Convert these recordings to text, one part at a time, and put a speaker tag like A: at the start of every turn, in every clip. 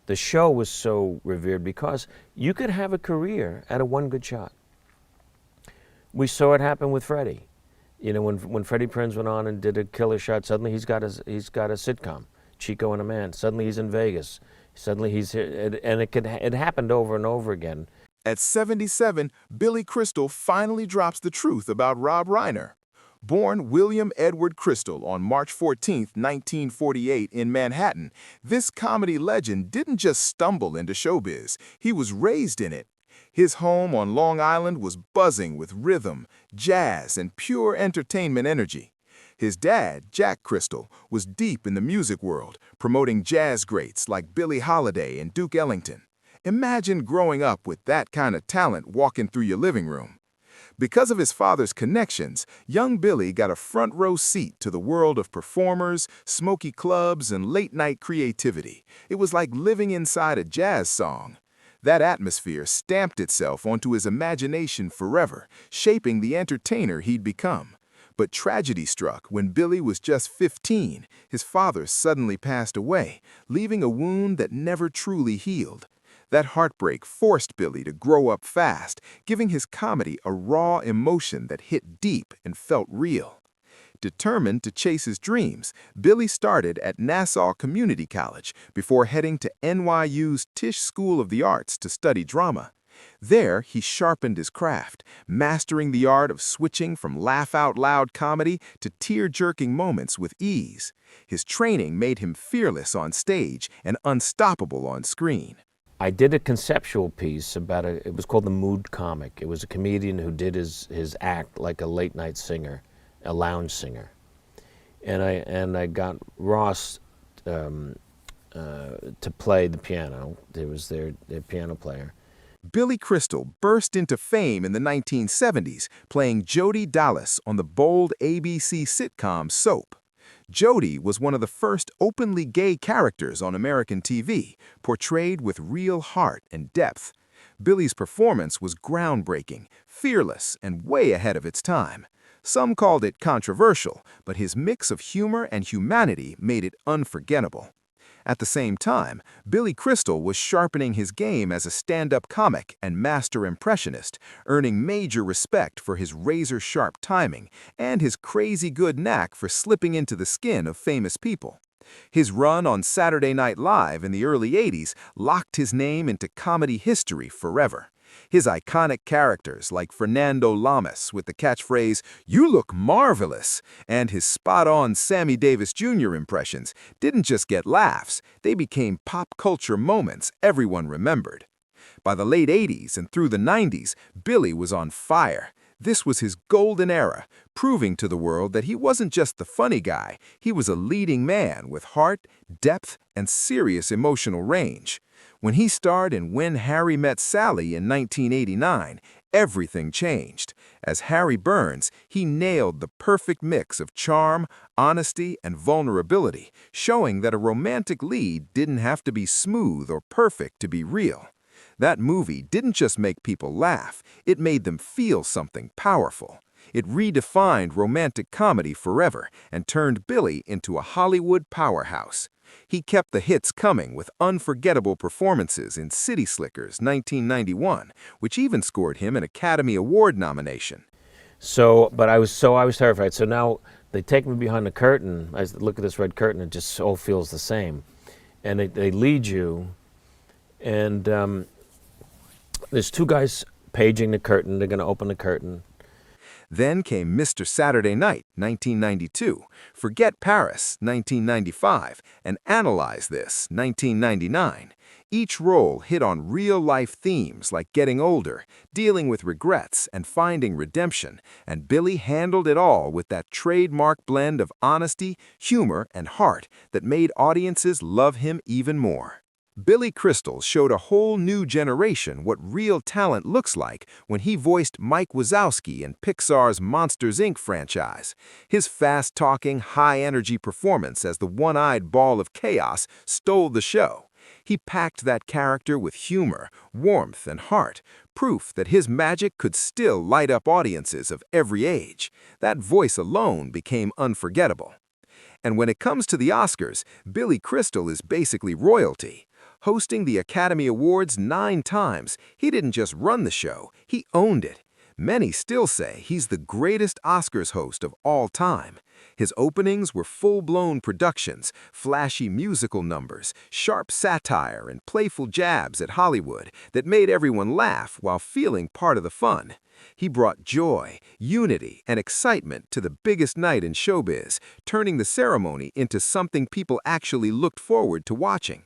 A: The show was so revered because you could have a career out of one good shot. We saw it happen with Freddie. You know, when Freddie Prinze went on and did a killer shot, suddenly he's got a sitcom, Chico and a Man. Suddenly he's in Vegas. Suddenly he's here, and it happened over and over again.
B: At 77, Billy Crystal finally drops the truth about Rob Reiner. Born William Edward Crystal on March 14, 1948 in Manhattan, this comedy legend didn't just stumble into showbiz, he was raised in it. His home on Long Island was buzzing with rhythm, jazz, and pure entertainment energy. His dad, Jack Crystal, was deep in the music world, promoting jazz greats like Billie Holiday and Duke Ellington. Imagine growing up with that kind of talent walking through your living room. Because of his father's connections, young Billy got a front-row seat to the world of performers, smoky clubs, and late-night creativity. It was like living inside a jazz song. That atmosphere stamped itself onto his imagination forever, shaping the entertainer he'd become. But tragedy struck when Billy was just 15. His father suddenly passed away, leaving a wound that never truly healed. That heartbreak forced Billy to grow up fast, giving his comedy a raw emotion that hit deep and felt real. Determined to chase his dreams, Billy started at Nassau Community College before heading to NYU's Tisch School of the Arts to study drama. There, he sharpened his craft, mastering the art of switching from laugh-out-loud comedy to tear-jerking moments with ease. His training made him fearless on stage and unstoppable on screen.
A: I did a conceptual piece about it was called The Mood Comic. It was a comedian who did his act like a late-night singer, a lounge singer. And I got Ross to play the piano. There was their piano player.
B: Billy Crystal burst into fame in the 1970s, playing Jody Dallas on the bold ABC sitcom Soap. Jody was one of the first openly gay characters on American TV, portrayed with real heart and depth. Billy's performance was groundbreaking, fearless, and way ahead of its time. Some called it controversial, but his mix of humor and humanity made it unforgettable. At the same time, Billy Crystal was sharpening his game as a stand-up comic and master impressionist, earning major respect for his razor-sharp timing and his crazy good knack for slipping into the skin of famous people. His run on Saturday Night Live in the early 80s locked his name into comedy history forever. His iconic characters like Fernando Lamas with the catchphrase, "You look marvelous," and his spot-on Sammy Davis Jr. impressions didn't just get laughs, they became pop culture moments everyone remembered. By the late 80s and through the 90s, Billy was on fire. This was his golden era, proving to the world that he wasn't just the funny guy, he was a leading man with heart, depth, and serious emotional range. When he starred in When Harry Met Sally in 1989, everything changed. As Harry Burns, he nailed the perfect mix of charm, honesty, and vulnerability, showing that a romantic lead didn't have to be smooth or perfect to be real. That movie didn't just make people laugh, it made them feel something powerful. It redefined romantic comedy forever and turned Billy into a Hollywood powerhouse. He kept the hits coming with unforgettable performances in City Slickers 1991, which even scored him an Academy Award nomination.
A: But I was terrified. So now they take me behind the curtain. I look at this red curtain, it just all feels the same. And they lead you, and there's two guys paging the curtain. They're going to open the curtain.
B: Then came Mr. Saturday Night, 1992, Forget Paris, 1995, and Analyze This, 1999. Each role hit on real-life themes like getting older, dealing with regrets, and finding redemption, and Billy handled it all with that trademark blend of honesty, humor, and heart that made audiences love him even more. Billy Crystal showed a whole new generation what real talent looks like when he voiced Mike Wazowski in Pixar's Monsters, Inc. franchise. His fast-talking, high-energy performance as the one-eyed ball of chaos stole the show. He packed that character with humor, warmth, and heart, proof that his magic could still light up audiences of every age. That voice alone became unforgettable. And when it comes to the Oscars, Billy Crystal is basically royalty. Hosting the Academy Awards 9 times, he didn't just run the show, he owned it. Many still say he's the greatest Oscars host of all time. His openings were full-blown productions, flashy musical numbers, sharp satire, and playful jabs at Hollywood that made everyone laugh while feeling part of the fun. He brought joy, unity, and excitement to the biggest night in showbiz, turning the ceremony into something people actually looked forward to watching.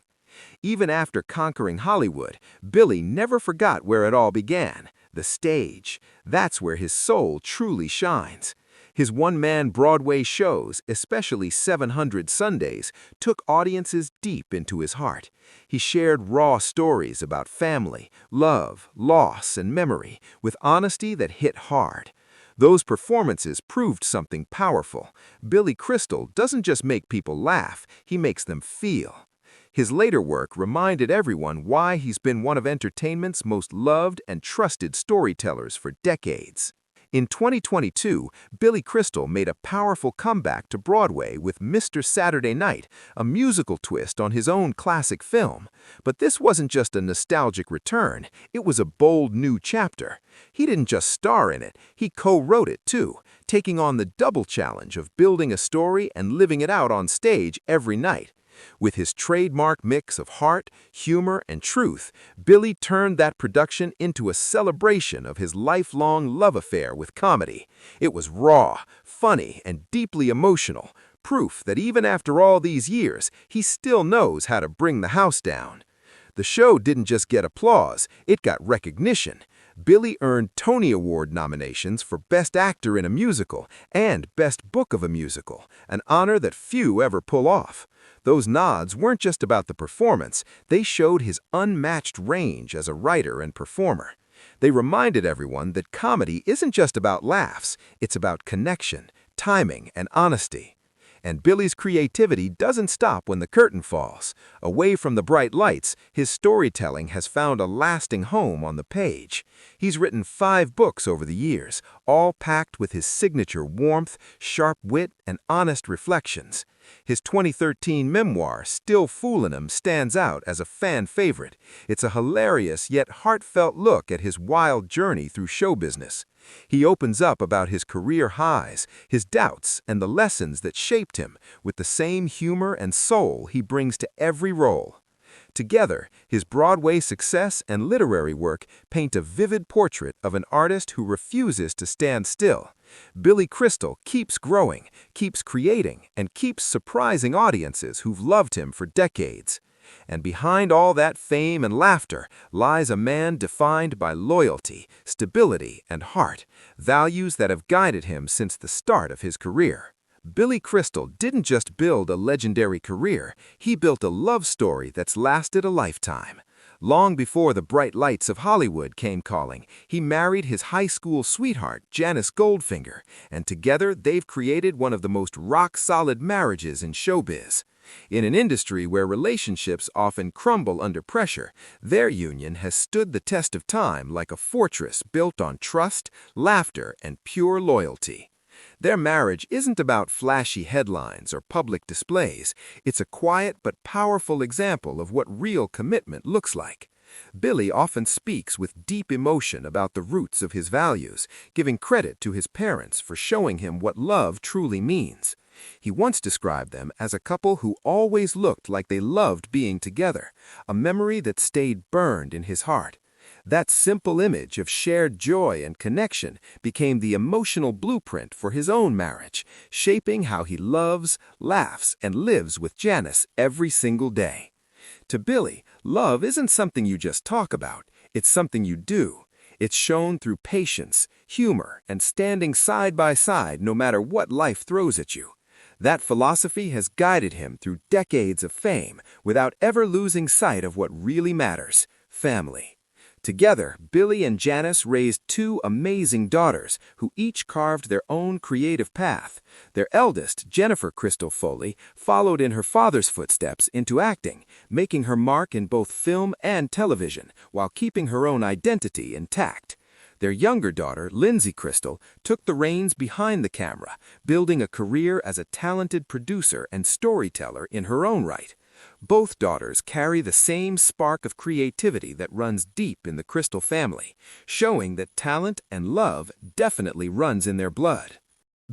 B: Even after conquering Hollywood, Billy never forgot where it all began, the stage. That's where his soul truly shines. His one-man Broadway shows, especially 700 Sundays, took audiences deep into his heart. He shared raw stories about family, love, loss, and memory, with honesty that hit hard. Those performances proved something powerful. Billy Crystal doesn't just make people laugh, he makes them feel. His later work reminded everyone why he's been one of entertainment's most loved and trusted storytellers for decades. In 2022, Billy Crystal made a powerful comeback to Broadway with Mr. Saturday Night, a musical twist on his own classic film. But this wasn't just a nostalgic return, it was a bold new chapter. He didn't just star in it, he co-wrote it too, taking on the double challenge of building a story and living it out on stage every night. With his trademark mix of heart, humor, and truth, Billy turned that production into a celebration of his lifelong love affair with comedy. It was raw, funny, and deeply emotional, proof that even after all these years, he still knows how to bring the house down. The show didn't just get applause, it got recognition. Billy earned Tony Award nominations for Best Actor in a Musical and Best Book of a Musical, an honor that few ever pull off. Those nods weren't just about the performance, they showed his unmatched range as a writer and performer. They reminded everyone that comedy isn't just about laughs, it's about connection, timing, and honesty. And Billy's creativity doesn't stop when the curtain falls. Away from the bright lights, his storytelling has found a lasting home on the page. He's written 5 books over the years, all packed with his signature warmth, sharp wit, and honest reflections. His 2013 memoir, Still Foolin' 'Em, stands out as a fan favorite. It's a hilarious yet heartfelt look at his wild journey through show business. He opens up about his career highs, his doubts, and the lessons that shaped him, with the same humor and soul he brings to every role. Together, his Broadway success and literary work paint a vivid portrait of an artist who refuses to stand still. Billy Crystal keeps growing, keeps creating, and keeps surprising audiences who've loved him for decades. And behind all that fame and laughter lies a man defined by loyalty, stability, and heart, values that have guided him since the start of his career. Billy Crystal didn't just build a legendary career, he built a love story that's lasted a lifetime. Long before the bright lights of Hollywood came calling, he married his high school sweetheart, Janice Goldfinger, and together they've created one of the most rock-solid marriages in showbiz. In an industry where relationships often crumble under pressure, their union has stood the test of time like a fortress built on trust, laughter, and pure loyalty. Their marriage isn't about flashy headlines or public displays. It's a quiet but powerful example of what real commitment looks like. Billy often speaks with deep emotion about the roots of his values, giving credit to his parents for showing him what love truly means. He once described them as a couple who always looked like they loved being together, a memory that stayed burned in his heart. That simple image of shared joy and connection became the emotional blueprint for his own marriage, shaping how he loves, laughs, and lives with Janice every single day. To Billy, love isn't something you just talk about, it's something you do. It's shown through patience, humor, and standing side by side no matter what life throws at you. That philosophy has guided him through decades of fame without ever losing sight of what really matters: family. Together, Billy and Janice raised 2 amazing daughters who each carved their own creative path. Their eldest, Jennifer Crystal Foley, followed in her father's footsteps into acting, making her mark in both film and television while keeping her own identity intact. Their younger daughter, Lindsay Crystal, took the reins behind the camera, building a career as a talented producer and storyteller in her own right. Both daughters carry the same spark of creativity that runs deep in the Crystal family, showing that talent and love definitely runs in their blood.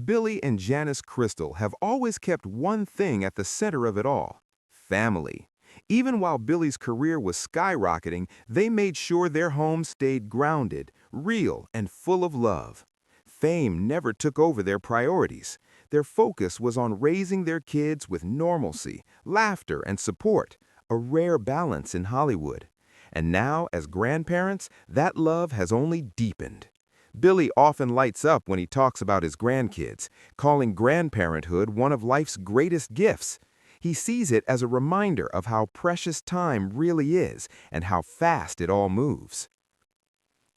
B: Billy and Janice Crystal have always kept one thing at the center of it all: family. Even while Billy's career was skyrocketing, they made sure their home stayed grounded, real, and full of love. Fame never took over their priorities. Their focus was on raising their kids with normalcy, laughter, and support, a rare balance in Hollywood. And now, as grandparents, that love has only deepened. Billy often lights up when he talks about his grandkids, calling grandparenthood one of life's greatest gifts. He sees it as a reminder of how precious time really is and how fast it all moves.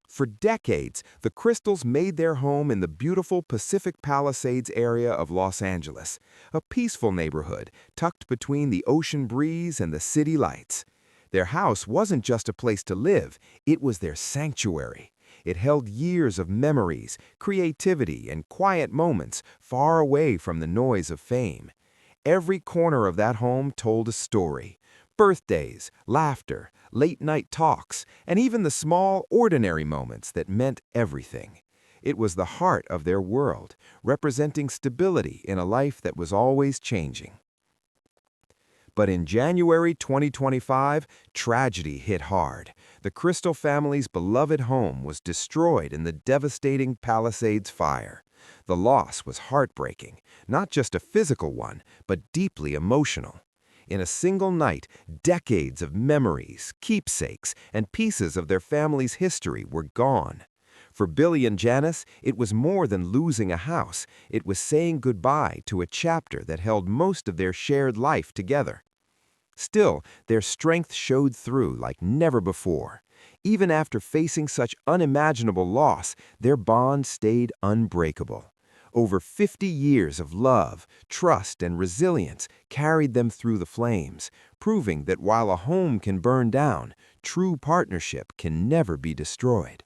B: For decades, the Crystals made their home in the beautiful Pacific Palisades area of Los Angeles, a peaceful neighborhood tucked between the ocean breeze and the city lights. Their house wasn't just a place to live, it was their sanctuary. It held years of memories, creativity, and quiet moments far away from the noise of fame. Every corner of that home told a story. Birthdays, laughter, late-night talks, and even the small, ordinary moments that meant everything. It was the heart of their world, representing stability in a life that was always changing. But in January 2025, tragedy hit hard. The Crystal family's beloved home was destroyed in the devastating Palisades fire. The loss was heartbreaking, not just a physical one, but deeply emotional. In a single night, decades of memories, keepsakes, and pieces of their family's history were gone. For Billy and Janice, it was more than losing a house. It was saying goodbye to a chapter that held most of their shared life together. Still, their strength showed through like never before. Even after facing such unimaginable loss, their bond stayed unbreakable. Over 50 years of love, trust, and resilience carried them through the flames, proving that while a home can burn down, true partnership can never be destroyed.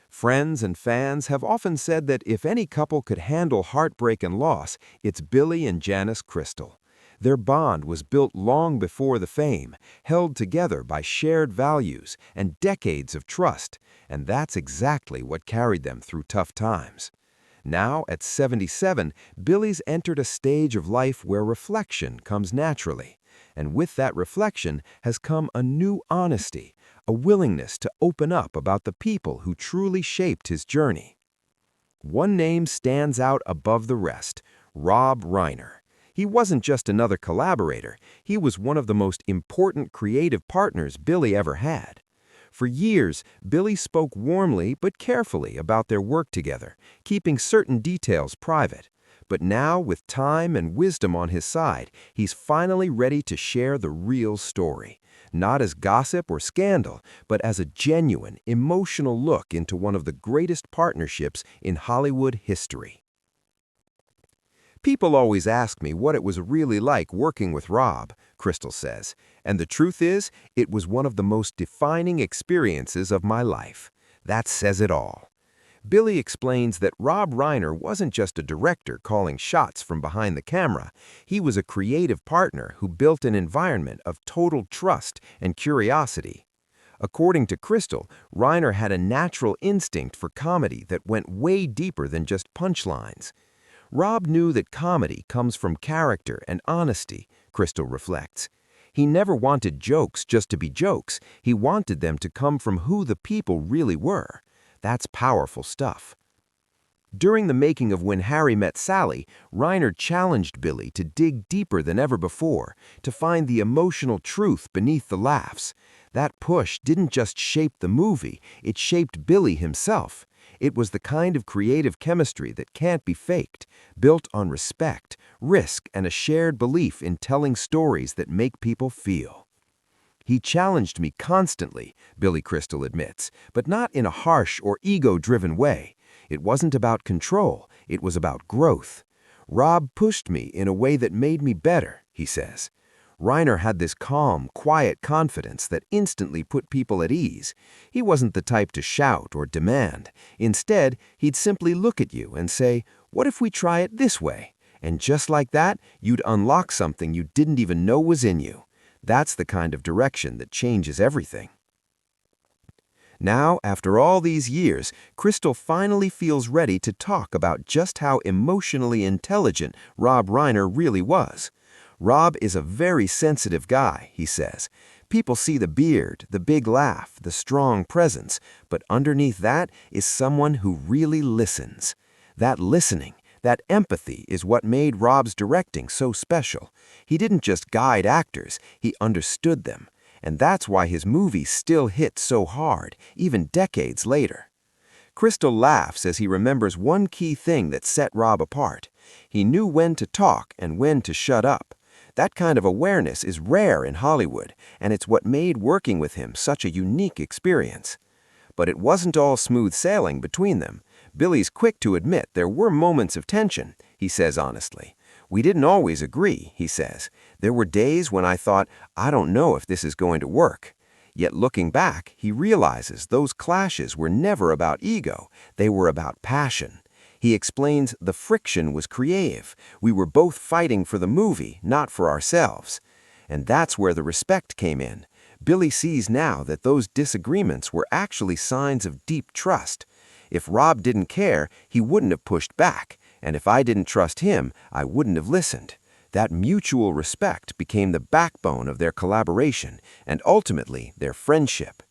B: Friends and fans have often said that if any couple could handle heartbreak and loss, it's Billy and Janice Crystal. Their bond was built long before the fame, held together by shared values and decades of trust, and that's exactly what carried them through tough times. Now, at 77, Billy's entered a stage of life where reflection comes naturally, and with that reflection has come a new honesty, a willingness to open up about the people who truly shaped his journey. One name stands out above the rest: Rob Reiner. He wasn't just another collaborator, he was one of the most important creative partners Billy ever had. For years, Billy spoke warmly but carefully about their work together, keeping certain details private. But now, with time and wisdom on his side, he's finally ready to share the real story. Not as gossip or scandal, but as a genuine, emotional look into one of the greatest partnerships in Hollywood history. People always ask me what it was really like working with Rob, Crystal says, and the truth is, it was one of the most defining experiences of my life. That says it all. Billy explains that Rob Reiner wasn't just a director calling shots from behind the camera. He was a creative partner who built an environment of total trust and curiosity. According to Crystal, Reiner had a natural instinct for comedy that went way deeper than just punchlines. Rob knew that comedy comes from character and honesty, Crystal reflects. He never wanted jokes just to be jokes. He wanted them to come from who the people really were. That's powerful stuff. During the making of When Harry Met Sally, Reiner challenged Billy to dig deeper than ever before, to find the emotional truth beneath the laughs. That push didn't just shape the movie, it shaped Billy himself. It was the kind of creative chemistry that can't be faked, built on respect, risk, and a shared belief in telling stories that make people feel. He challenged me constantly, Billy Crystal admits, but not in a harsh or ego-driven way. It wasn't about control, it was about growth. Rob pushed me in a way that made me better, he says. Reiner had this calm, quiet confidence that instantly put people at ease. He wasn't the type to shout or demand. Instead, he'd simply look at you and say, "What if we try it this way?"
C: And just like that, you'd unlock something you didn't even know was in you. That's the kind of direction that changes everything. Now, after all these years, Crystal finally feels ready to talk about just how emotionally intelligent Rob Reiner really was. Rob is a very sensitive guy, he says. People see the beard, the big laugh, the strong presence, but underneath that is someone who really listens. That listening, that empathy is what made Rob's directing so special. He didn't just guide actors, he understood them. And that's why his movies still hit so hard, even decades later. Crystal laughs as he remembers one key thing that set Rob apart. He knew when to talk and when to shut up. That kind of awareness is rare in Hollywood, and it's what made working with him such a unique experience. But it wasn't all smooth sailing between them. Billy's quick to admit there were moments of tension, he says honestly. We didn't always agree, he says. There were days when I thought, I don't know if this is going to work. Yet looking back, he realizes those clashes were never about ego, they were about passion. He explains the friction was creative. We were both fighting for the movie, not for ourselves. And that's where the respect came in. Billy sees now that those disagreements were actually signs of deep trust. If Rob didn't care, he wouldn't have pushed back. And if I didn't trust him, I wouldn't have listened. That mutual respect became the backbone of their collaboration and ultimately their friendship.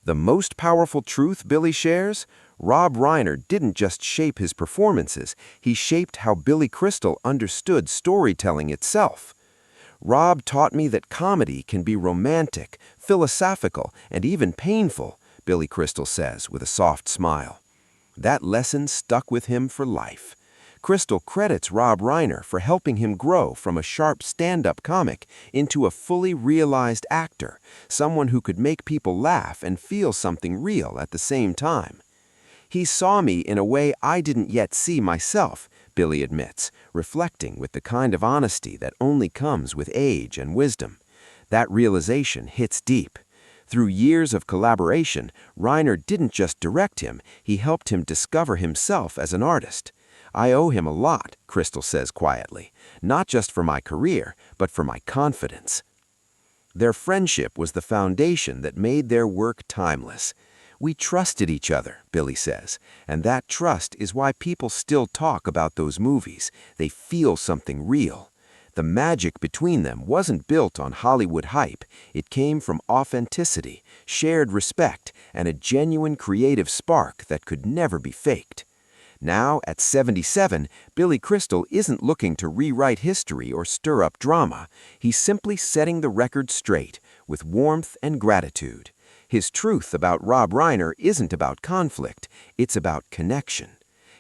C: The most powerful truth Billy shares? Rob Reiner didn't just shape his performances, he shaped how Billy Crystal understood storytelling itself. Rob taught me that comedy can be romantic, philosophical, and even painful, Billy Crystal says with a soft smile. That lesson stuck with him for life. Crystal credits Rob Reiner for helping him grow from a sharp stand-up comic into a fully realized actor, someone who could make people laugh and feel something real at the same time. He saw me in a way I didn't yet see myself, Billy admits, reflecting with the kind of honesty that only comes with age and wisdom. That realization hits deep. Through years of collaboration, Reiner didn't just direct him, he helped him discover himself as an artist. I owe him a lot, Crystal says quietly, not just for my career, but for my confidence. Their friendship was the foundation that made their work timeless. We trusted each other, Billy says, and that trust is why people still talk about those movies. They feel something real. The magic between them wasn't built on Hollywood hype. It came from authenticity, shared respect, and a genuine creative spark that could never be faked. Now, at 77, Billy Crystal isn't looking to rewrite history or stir up drama. He's simply setting the record straight, with warmth and gratitude. His truth about Rob Reiner isn't about conflict, it's about connection.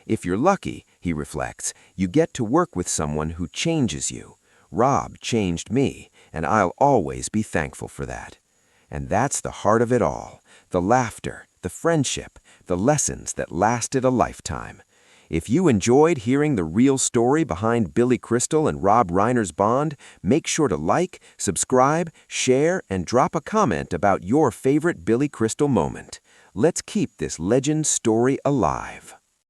C: If you're lucky, he reflects, you get to work with someone who changes you. Rob changed me, and I'll always be thankful for that. And that's the heart of it all, the laughter, the friendship, the lessons that lasted a lifetime. If you enjoyed hearing the real story behind Billy Crystal and Rob Reiner's bond, make sure to like, subscribe, share, and drop a comment about your favorite Billy Crystal moment. Let's keep this legend story alive.